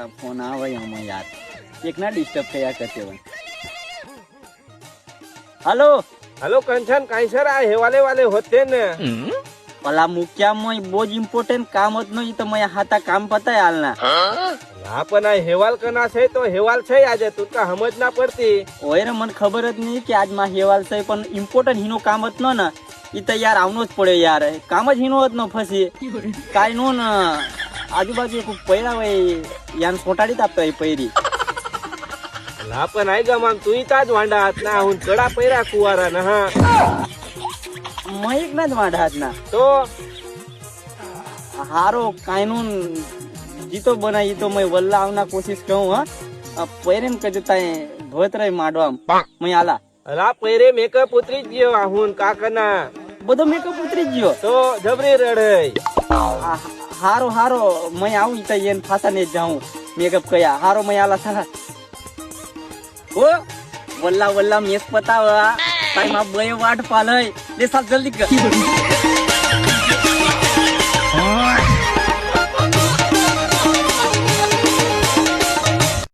phone आवे हम यार एक ना डिस्टर्ब कया करते वन हेलो हेलो कंचन काय सर आ हेवाले वाले होते न पला मुख्या मय बहुत इम्पोर्टंट काम होत नाही तर मय हाता काम पता आल ना आपण आ हेवाल कना છે તો हेवाल છે આજે तुका समज ना પડતી ओय रे मन खबरच नाही की आज मा हेवाल છે પણ ઇમ્પોર્ટન્ટ હિનો કામ હોત ન ઈ તો યાર આવનો જ પડે યાર કામ જ હિનો હોત ન ફસી કાઈ નો ન આજુબાજુ એક પૈરા હોય યાન સોટાડી તાપતા એ પૈરી आपण आई गमाम तू ताज वांडात ना हुन कडा पैरा कुवारा न हा मय एक ना वाढात ना तो हारो કાઈ નો જીતો બનાઈ તો મય વલ્લા આવના કોશિશ કરું હા પૈરેમ કે જતાય ધોતરાય માડવામ મય આલા અલા पैरे मेकअप उतरी ગયો આ હુન કાકના બધો મેકઅપ ઉતરી ગયો તો જબરી રડઈ હારો હારો મય આવું તો એન ફાસા ને જાઉં મેકઅપ કયા હારો મય આલા સાલા ओ वल्ला वल्ला मेस पतावा टाइम आप बय वाट पालय ले साल जल्दी कर